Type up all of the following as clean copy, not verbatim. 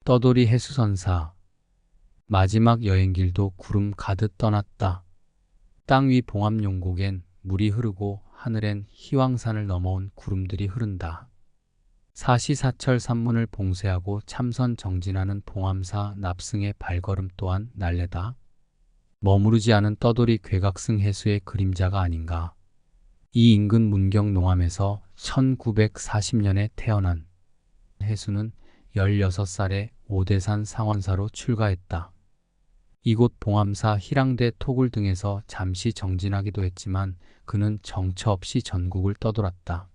떠돌이 해수선사. 마지막 여행길도 구름 가득 떠났다. 땅 위 봉합용곡엔 물이 흐르고 하늘엔 희왕산을 넘어온 구름들이 흐른다. 사시사철 산문을 봉쇄하고 참선 정진하는 봉암사 납승의 발걸음 또한 날래다. 머무르지 않은 떠돌이 괴각승 해수의 그림자가 아닌가. 이 인근 문경 농암에서 1940년에 태어난 해수는 16살에 오대산 상원사로 출가했다. 이곳 봉암사 희랑대 토굴 등에서 잠시 정진하기도 했지만 그는 정처 없이 전국을 떠돌았다.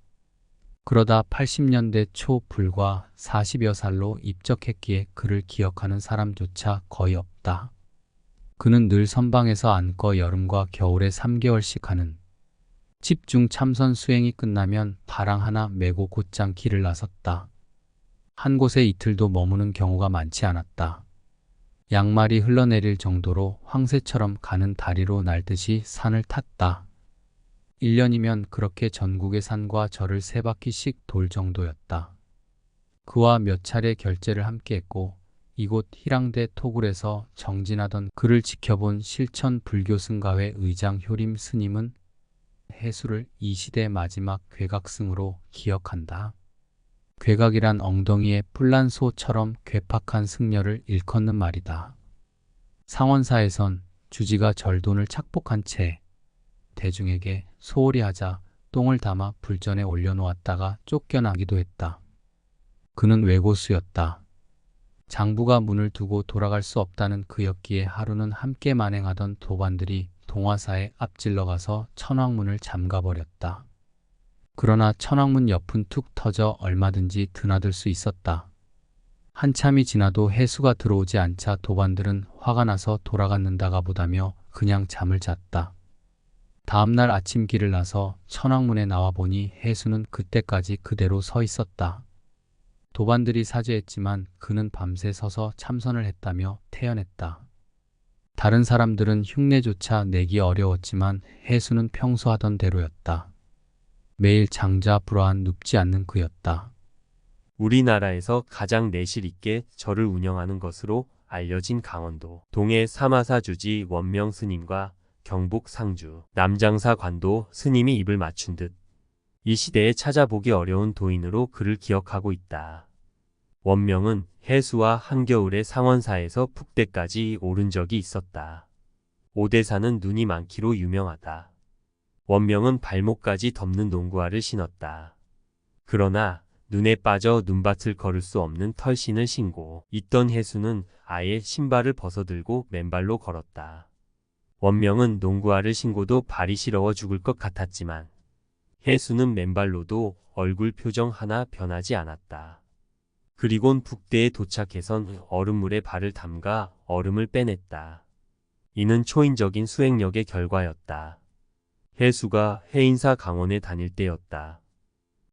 그러다 80년대 초 불과 40여 살로 입적했기에 그를 기억하는 사람조차 거의 없다. 그는 늘 선방에서 안거 여름과 겨울에 3개월씩 하는 집중 참선 수행이 끝나면 바랑 하나 메고 곧장 길을 나섰다. 한 곳에 이틀도 머무는 경우가 많지 않았다. 양말이 흘러내릴 정도로 황새처럼 가는 다리로 날듯이 산을 탔다. 1년이면 그렇게 전국의 산과 절을 3바퀴씩 돌 정도였다. 그와 몇 차례 결제를 함께했고 이곳 희랑대 토굴에서 정진하던 그를 지켜본 실천 불교 승가회 의장 효림 스님은 해수를 이 시대의 마지막 괴각승으로 기억한다. 괴각이란 엉덩이에 뿔난 소처럼 괴팍한 승려를 일컫는 말이다. 상원사에선 주지가 절돈을 착복한 채 대중에게 소홀히 하자 똥을 담아 불전에 올려놓았다가 쫓겨나기도 했다. 그는 외고수였다. 장부가 문을 두고 돌아갈 수 없다는 그였기에 하루는 함께 만행하던 도반들이 동화사에 앞질러 가서 천왕문을 잠가버렸다. 그러나 천왕문 옆은 툭 터져 얼마든지 드나들 수 있었다. 한참이 지나도 해수가 들어오지 않자 도반들은 화가 나서 돌아갔는다가 보다며 그냥 잠을 잤다. 다음날 아침 길을 나서 천왕문에 나와 보니 해수는 그때까지 그대로 서 있었다. 도반들이 사죄했지만 그는 밤새 서서 참선을 했다며 태연했다. 다른 사람들은 흉내조차 내기 어려웠지만 해수는 평소 하던 대로였다. 매일 장자불허한 눕지 않는 그였다. 우리나라에서 가장 내실 있게 절을 운영하는 것으로 알려진 강원도 동해 사마사 주지 원명 스님과 경북 상주 남장사 관도 스님이 입을 맞춘 듯 이 시대에 찾아보기 어려운 도인으로 그를 기억하고 있다. 원명은 해수와 한겨울에 상원사에서 북대까지 오른 적이 있었다. 오대산은 눈이 많기로 유명하다. 원명은 발목까지 덮는 농구화를 신었다. 그러나 눈에 빠져 눈밭을 걸을 수 없는 털신을 신고 있던 해수는 아예 신발을 벗어들고 맨발로 걸었다. 원명은 농구화를 신고도 발이 시려워 죽을 것 같았지만 해수는 맨발로도 얼굴 표정 하나 변하지 않았다. 그리곤 북대에 도착해선 얼음물에 발을 담가 얼음을 빼냈다. 이는 초인적인 수행력의 결과였다. 해수가 해인사 강원에 다닐 때였다.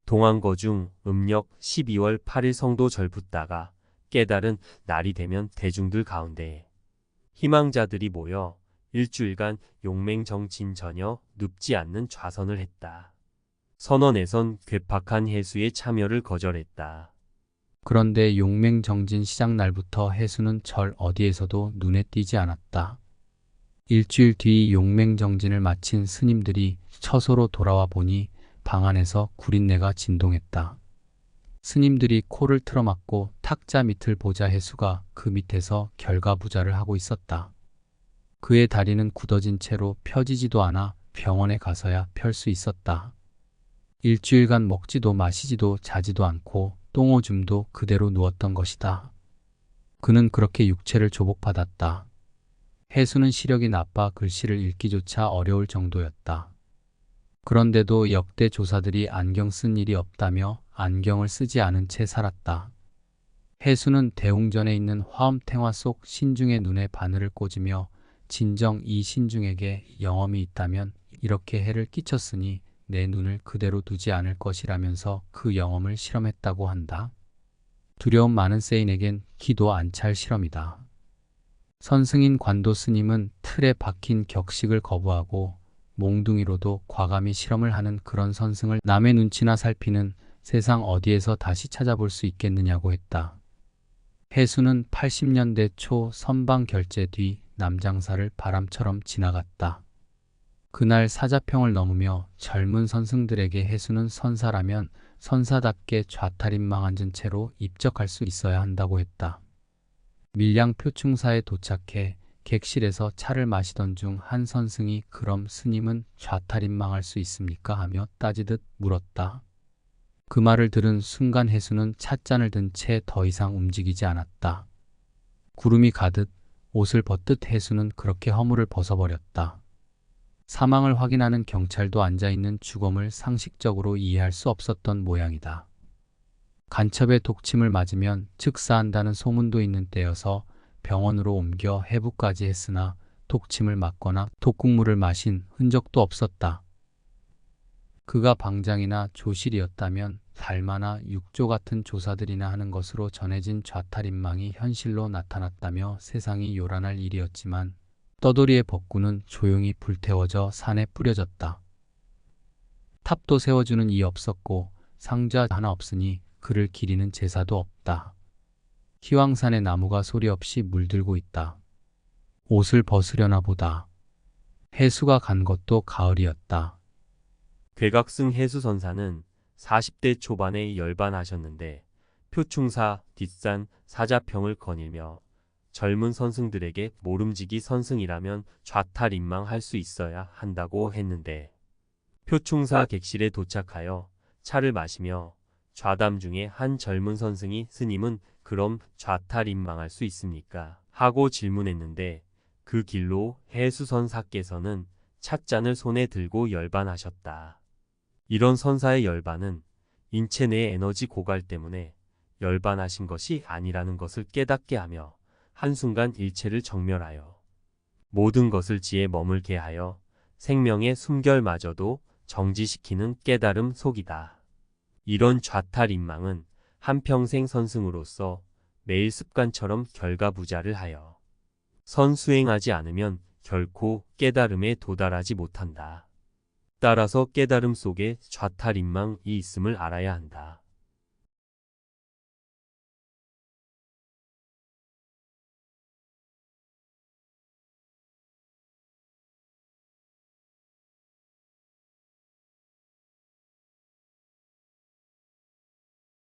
동안거 중 음력 12월 8일 성도절 붙다가 깨달은 날이 되면 대중들 가운데 희망자들이 모여 일주일간 용맹정진 전혀 눕지 않는 좌선을 했다. 선원에선 괴팍한 해수의 참여를 거절했다. 그런데 용맹정진 시작 날부터 해수는 절 어디에서도 눈에 띄지 않았다. 일주일 뒤 용맹정진을 마친 스님들이 처소로 돌아와 보니 방 안에서 구린내가 진동했다. 스님들이 코를 틀어막고 탁자 밑을 보자 해수가 그 밑에서 결가부자를 하고 있었다. 그의 다리는 굳어진 채로 펴지지도 않아 병원에 가서야 펼 수 있었다. 일주일간 먹지도 마시지도 자지도 않고 똥오줌도 그대로 누웠던 것이다. 그는 그렇게 육체를 조복받았다. 해수는 시력이 나빠 글씨를 읽기조차 어려울 정도였다. 그런데도 역대 조사들이 안경 쓴 일이 없다며 안경을 쓰지 않은 채 살았다. 해수는 대웅전에 있는 화엄탱화 속 신중의 눈에 바늘을 꽂으며 진정 이 신중에게 영험이 있다면 이렇게 해를 끼쳤으니 내 눈을 그대로 두지 않을 것이라면서 그 영험을 실험했다고 한다. 두려움 많은 세인에겐 기도 안 찰 실험이다. 선승인 관도 스님은 틀에 박힌 격식을 거부하고 몽둥이로도 과감히 실험을 하는 그런 선승을 남의 눈치나 살피는 세상 어디에서 다시 찾아볼 수 있겠느냐고 했다. 해수는 80년대 초 선방 결제 뒤 남장사를 바람처럼 지나갔다. 그날 사자평을 넘으며 젊은 선승들에게 해수는 선사라면 선사답게 좌탈인망 앉은 채로 입적할 수 있어야 한다고 했다. 밀양 표충사에 도착해 객실에서 차를 마시던 중 한 선승이 그럼 스님은 좌탈인망할 수 있습니까? 하며 따지듯 물었다. 그 말을 들은 순간 해수는 찻잔을 든 채 더 이상 움직이지 않았다. 구름이 가듯 옷을 벗듯 해수는 그렇게 허물을 벗어버렸다. 사망을 확인하는 경찰도 앉아있는 주검을 상식적으로 이해할 수 없었던 모양이다. 간첩에 독침을 맞으면 즉사한다는 소문도 있는 때여서 병원으로 옮겨 해부까지 했으나 독침을 맞거나 독국물을 마신 흔적도 없었다. 그가 방장이나 조실이었다면 달마나 육조 같은 조사들이나 하는 것으로 전해진 좌탈인망이 현실로 나타났다며 세상이 요란할 일이었지만 떠돌이의 법구는 조용히 불태워져 산에 뿌려졌다. 탑도 세워주는 이 없었고 상자 하나 없으니 그를 기리는 제사도 없다. 희왕산의 나무가 소리 없이 물들고 있다. 옷을 벗으려나 보다. 해수가 간 것도 가을이었다. 괴각승 해수선사는 40대 초반에 열반하셨는데 표충사 뒷산 사자평을 거닐며 젊은 선승들에게 모름지기 선승이라면 좌탈인망할 수 있어야 한다고 했는데 표충사 객실에 도착하여 차를 마시며 좌담 중에 한 젊은 선승이 스님은 그럼 좌탈인망할 수 있습니까? 하고 질문했는데 그 길로 해수선사께서는 찻잔을 손에 들고 열반하셨다. 이런 선사의 열반은 인체 내의 에너지 고갈 때문에 열반하신 것이 아니라는 것을 깨닫게 하며 한순간 일체를 정멸하여 모든 것을 지에 머물게 하여 생명의 숨결마저도 정지시키는 깨달음 속이다. 이런 좌탈인망은 한평생 선승으로서 매일 습관처럼 결과부자를 하여 선수행하지 않으면 결코 깨달음에 도달하지 못한다. 따라서 깨달음 속에 좌탈인망이 있음을 알아야 한다.